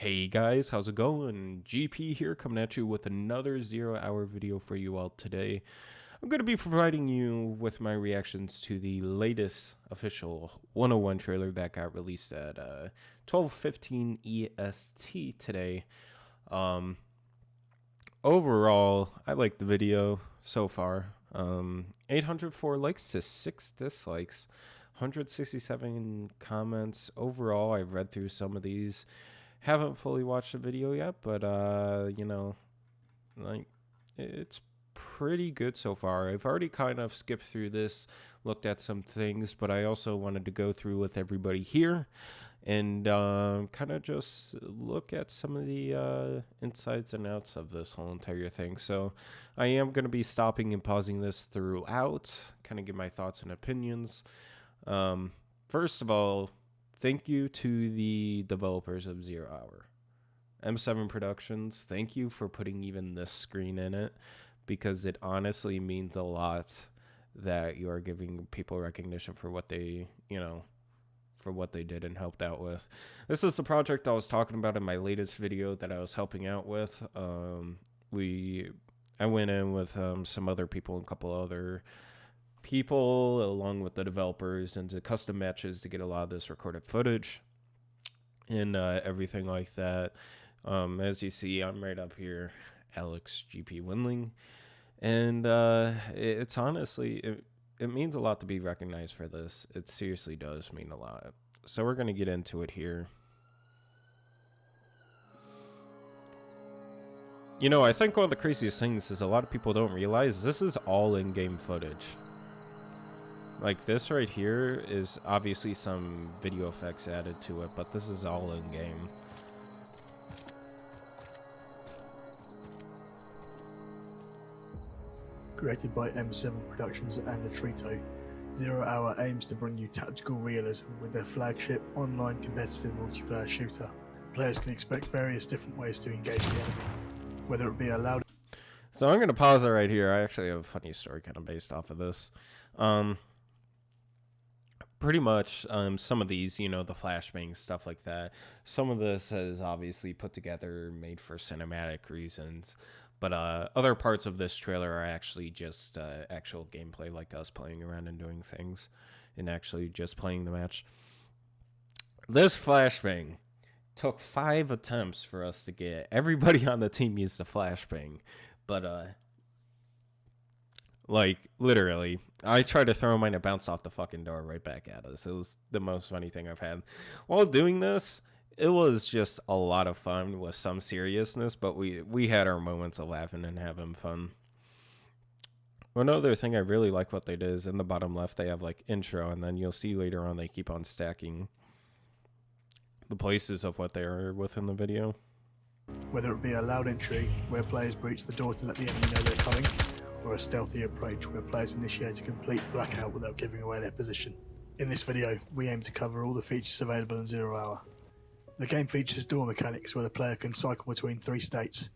Hey guys, how's it going? GP here coming at you with another 0 hour video for you all today. I'm going to be providing you with my reactions to the latest official 101 trailer that got released at 12:15 EST today. Um, Overall, I like the video so far. 804 likes to 6 dislikes, 167 comments. Overall, I've read through some of these. Haven't fully watched the video yet, but like it's pretty good so far. I've already kind of skipped through this, looked at some things, but I also wanted to go through with everybody here and kind of just look at some of the insides and outs of this whole entire thing. So I am going to be stopping and pausing this throughout, kind of give my thoughts and opinions. First of all, thank you to the developers of 0 Hour. M7 Productions, thank you for putting even this screen in it, because it honestly means a lot that you are giving people recognition for what they, for what they did and helped out with. This is the project I was talking about in my latest video that I was helping out with. I went in with some other people and a couple other people along with the developers into custom matches to get a lot of this recorded footage and everything like that. As you see, I'm right up here, Alex GP Winling, and it's honestly it means a lot to be recognized for this. It seriously does mean a lot. So we're gonna get into it here. I think one of the craziest things is a lot of people don't realize this is all in-game footage. Like, this right here is obviously some video effects added to it, but this is all in-game. Created by M7 Productions and Atreto, 0 Hour aims to bring you tactical realism with their flagship online competitive multiplayer shooter. Players can expect various different ways to engage the enemy, whether it be a loud... So I'm going to pause it right here. I actually have a funny story kind of based off of this. Pretty much some of these, the flashbang stuff like that, some of this is obviously put together, made for cinematic reasons, but other parts of this trailer are actually just actual gameplay, like us playing around and doing things and actually just playing the match. This flashbang took 5 attempts for us to get. Everybody on the team used the flashbang, but like, literally, I tried to throw mine, it bounced off the fucking door right back at us. It was the most funny thing I've had. While doing this, it was just a lot of fun with some seriousness, but we had our moments of laughing and having fun. One other thing I really like what they did is in the bottom left, they have, like, intro, and then you'll see later on they keep on stacking the places of what they are within the video. Whether it be a loud entry, where players breach the door to let the enemy know they're coming, or a stealthy approach where players initiate a complete blackout without giving away their position. In this video, we aim to cover all the features available in 0 Hour. The game features door mechanics where the player can cycle between 3 states: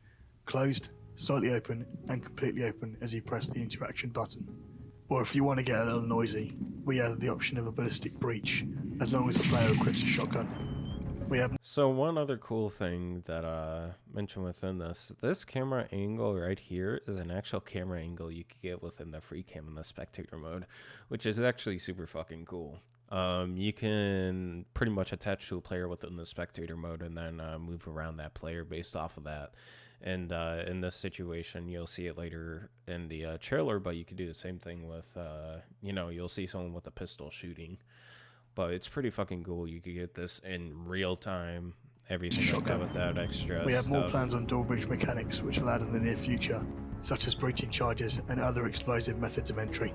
closed, slightly open, and completely open as you press the interaction button. Or if you want to get a little noisy, we added the option of a ballistic breach, as long as the player equips a shotgun. So one other cool thing that mentioned within this camera angle right here is an actual camera angle you could get within the free cam in the spectator mode, which is actually super fucking cool. You can pretty much attach to a player within the spectator mode and then move around that player based off of that. And in this situation, you'll see it later in the trailer, but you could do the same thing with, you'll see someone with a pistol shooting. But it's pretty fucking cool. You could get this in real time, everything like that without extra We have stuff. more plans on door breach mechanics which will add in the near future, such as breaching charges and other explosive methods of entry.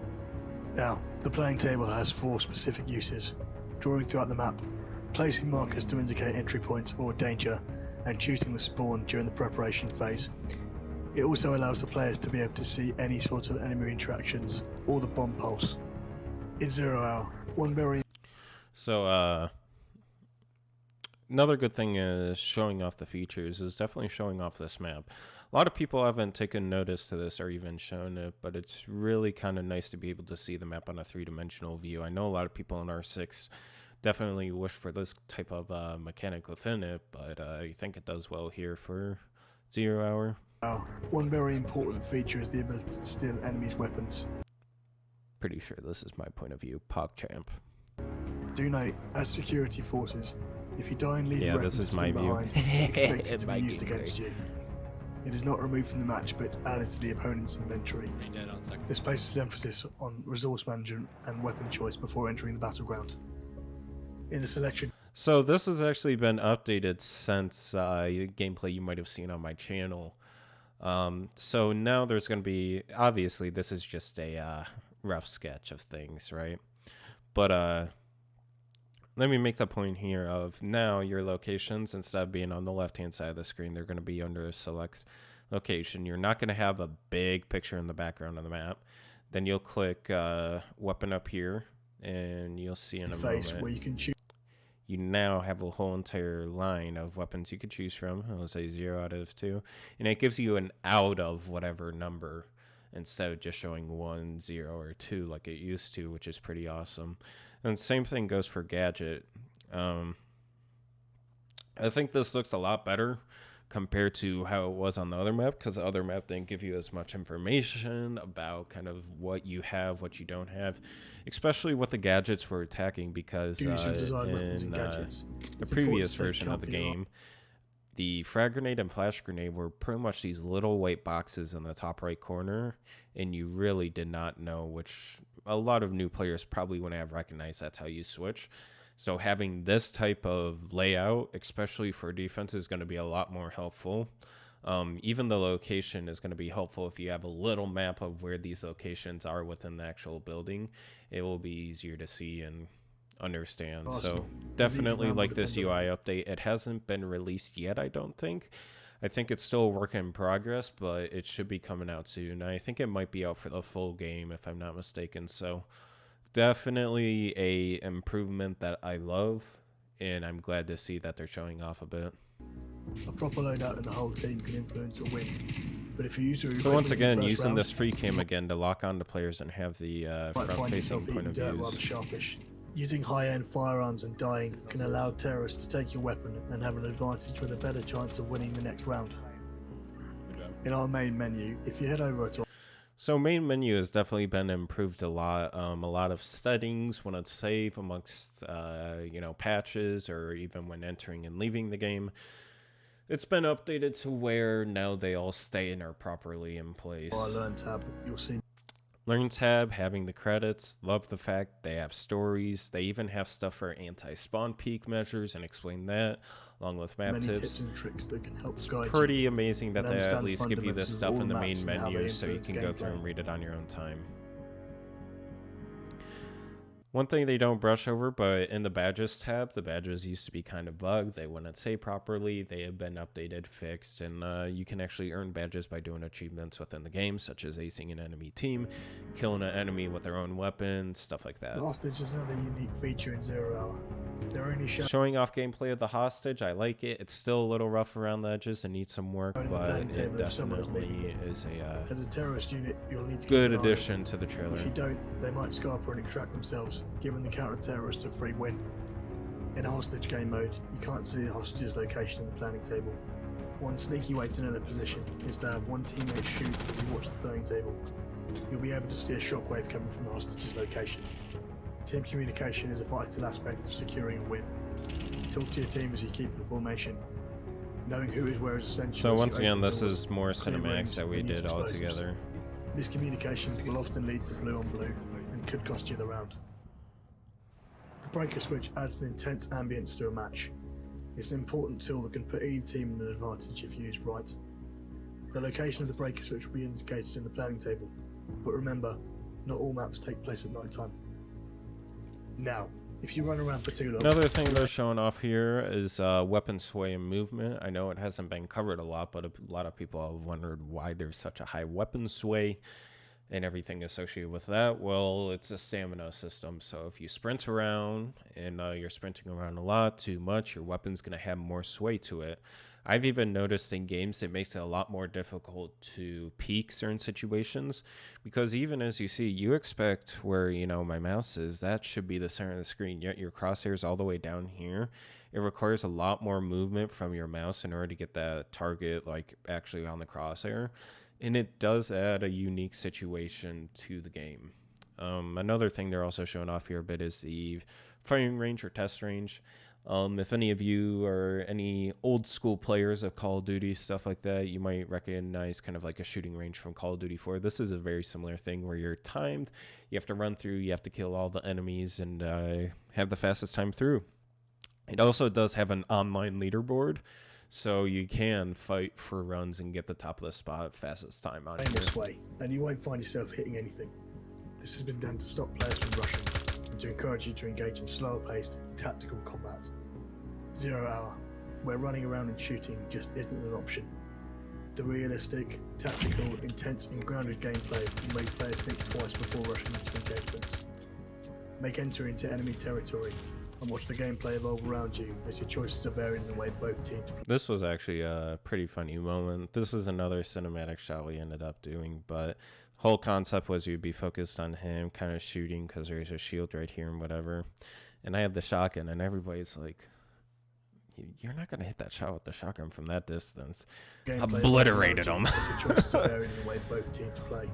Now, the playing table has 4 specific uses: drawing throughout the map, placing markers to indicate entry points or danger, and choosing the spawn during the preparation phase. It also allows the players to be able to see any sort of enemy interactions or the bomb pulse. In 0 Hour, one very... So, another good thing is showing off the features is definitely showing off this map. A lot of people haven't taken notice to this or even shown it, but it's really kind of nice to be able to see the map on a 3-dimensional view. I know a lot of people in R6 Definitely wish for this type of mechanic within it, but I think it does well here for 0 Hour. One very important feature is the ability to steal enemies' weapons. Pretty sure this is my point of view, PogChamp. Do note, as security forces, if you die and leave your this weapons is my view. behind, expect it to be used against you. It is not removed from the match, but it's added to the opponent's inventory. This places emphasis on resource management and weapon choice before entering the battleground. In the selection... So this has actually been updated since gameplay you might have seen on my channel. So now there's going to be... Obviously, this is just a rough sketch of things, right? But let me make the point here of now your locations, instead of being on the left-hand side of the screen, they're going to be under a select location. You're not going to have a big picture in the background of the map. Then you'll click weapon up here, and you'll see in a moment where you can choose. You now have a whole entire line of weapons you could choose from. I'll say 0 out of 2. And it gives you an out of whatever number instead of just showing 1, 0, or 2 like it used to, which is pretty awesome. And same thing goes for gadget. I think this looks a lot better compared to how it was on the other map, because the other map didn't give you as much information about kind of what you have, what you don't have, especially with the gadgets for attacking, because in the previous version of the game, the frag grenade and flash grenade were pretty much these little white boxes in the top right corner, and you really did not know which... A lot of new players probably wouldn't have recognized that's how you switch. So having this type of layout, especially for defense, is going to be a lot more helpful. Even the location is going to be helpful if you have a little map of where these locations are within the actual building. It will be easier to see and understand. Awesome. So definitely like this UI update. It hasn't been released yet, I don't think. I think it's still a work in progress, but it should be coming out soon. I think it might be out for the full game, if I'm not mistaken. So definitely a improvement that I love, and I'm glad to see that they're showing off a bit. A proper loadout in the whole team can influence a win. But if you use so once again, using this free cam again to lock on to players and have the front-facing point of views. Sharpish. Using high-end firearms and dying can allow terrorists to take your weapon and have an advantage with a better chance of winning the next round. In our main menu, if you head over to... So main menu has definitely been improved a lot. A lot of settings when it's safe amongst, patches, or even when entering and leaving the game. It's been updated to where now they all stay and are properly in place. Our Learn tab, you'll see... Learn tab, having the credits, love the fact they have stories. They even have stuff for anti-spawn peak measures and explain that, along with map tips and tricks that can help it's pretty amazing that they at least give you this stuff in the main menu so you can go through and read it on your own time. One thing they don't brush over, but in the badges tab, the badges used to be kind of bugged. They wouldn't say properly. They have been updated, fixed, and you can actually earn badges by doing achievements within the game, such as acing an enemy team, killing an enemy with their own weapon, stuff like that. The hostage is another unique feature in 0 Hour. They're only showing off gameplay of the hostage. I like it. It's still a little rough around the edges and needs some work, but it definitely is as a terrorist unit, you'll need to good addition to the trailer. If you don't, they might scarper and extract themselves, giving the counter-terrorists a free win. In a hostage game mode, you can't see the hostage's location in the planning table. One sneaky way to know their position is to have one teammate shoot as you watch the planning table. You'll be able to see a shockwave coming from the hostage's location. Team communication is a vital aspect of securing a win. Talk to your team as you keep in formation. Knowing who is where is essential. So once again, this is more cinematics that we did all together. Miscommunication will often lead to blue on blue and could cost you the round. The breaker switch adds an intense ambience to a match. It's an important tool that can put either team in an advantage if used right. The location of the breaker switch will be indicated in the planning table, but remember, not all maps take place at night time. Now, if you run around for too long... Another thing they're showing off here is weapon sway and movement. I know it hasn't been covered a lot, but a lot of people have wondered why there's such a high weapon sway. and everything associated with that. Well, it's a stamina system. So if you sprint around and you're sprinting around a lot, too much, your weapon's going to have more sway to it. I've even noticed in games it makes it a lot more difficult to peek certain situations, because even as you see, you expect where, you know, my mouse is, that should be the center of the screen, yet your crosshairs all the way down here. It requires a lot more movement from your mouse in order to get that target like actually on the crosshair, and it does add a unique situation to the game. Another thing they're also showing off here a bit is the firing range or test range. If any of you are any old school players of Call of Duty, stuff like that, you might recognize kind of like a shooting range from Call of Duty 4. This is a very similar thing where you're timed. You have to run through, you have to kill all the enemies and have the fastest time through. It also does have an online leaderboard, so you can fight for runs and get the top of the spot fastest time on Aim this way, and you won't find yourself hitting anything. This has been done to stop players from rushing and to encourage you to engage in slower paced, tactical combat. 0 hour, where running around and shooting just isn't an option. The realistic, tactical, intense and grounded gameplay will make players think twice before rushing into engagements. Make entry into enemy territory and watch the gameplay evolve around you as your choices are varying in the way both teams play. This was actually a pretty funny moment. This is another cinematic shot we ended up doing, but whole concept was you'd be focused on him kind of shooting because there's a shield right here and whatever. And I had the shotgun and everybody's like, you're not going to hit that shot with the shotgun from that distance. Gameplay Obliterated him. as your choices are varying in the way both teams play.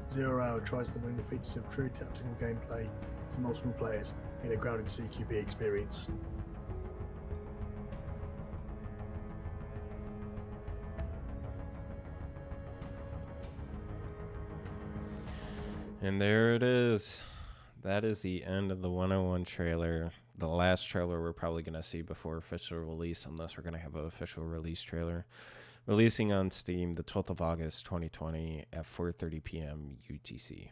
0 hour tries to bring the features of true tactical gameplay to multiple players in a grounded CQB experience. And there it is. That is the end of the 101 trailer. The last trailer we're probably going to see before official release, unless we're going to have an official release trailer. Releasing on Steam the 12th of August 2020 at 4:30 p.m. UTC.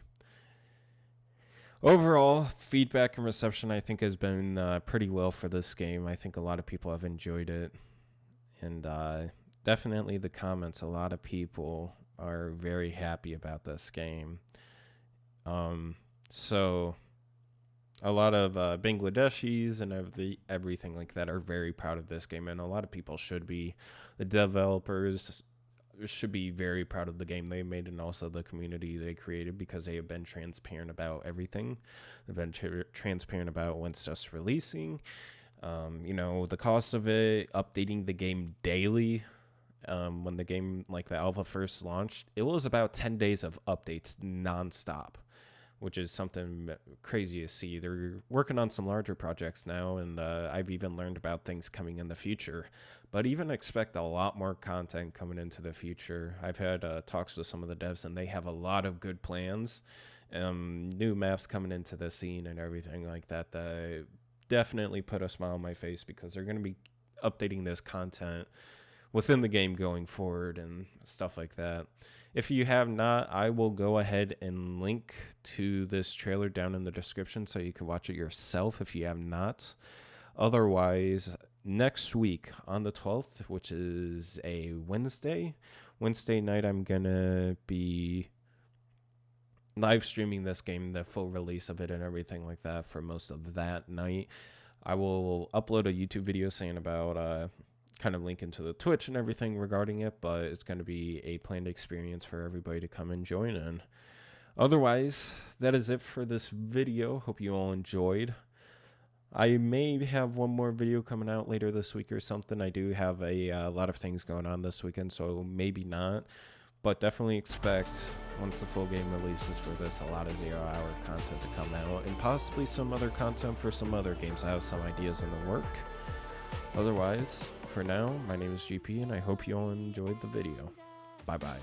Overall, feedback and reception I think has been pretty well for this game. I think a lot of people have enjoyed it. And definitely the comments, a lot of people are very happy about this game. So a lot of Bangladeshis and everything like that are very proud of this game, and a lot of people should be. The developers should be very proud of the game they made and also the community they created, because they have been transparent about everything. They've been transparent about when stuff's releasing, you know, the cost of it, updating the game daily. When the game, like the alpha first launched, it was about 10 days of updates nonstop, which is something crazy to see. They're working on some larger projects now, and I've even learned about things coming in the future. But even expect a lot more content coming into the future. I've had talks with some of the devs, and they have a lot of good plans. New maps coming into the scene and everything like that that definitely put a smile on my face, because they're going to be updating this content within the game going forward and stuff like that. If you have not, I will go ahead and link to this trailer down in the description so you can watch it yourself if you have not. Otherwise, next week on the 12th, which is a Wednesday night, I'm going to be live streaming this game, the full release of it and everything like that for most of that night. I will upload a YouTube video saying about kind of link into the Twitch and everything regarding it, but it's going to be a planned experience for everybody to come and join in. Otherwise, that is it for this video. Hope you all enjoyed. I may have one more video coming out later this week or something. I do have a lot of things going on this weekend, so maybe not, but definitely expect, once the full game releases for this, a lot of 0 hour content to come out, and possibly some other content for some other games. I have some ideas in the work. Otherwise, for now, my name is GP, and I hope you all enjoyed the video. Bye-bye.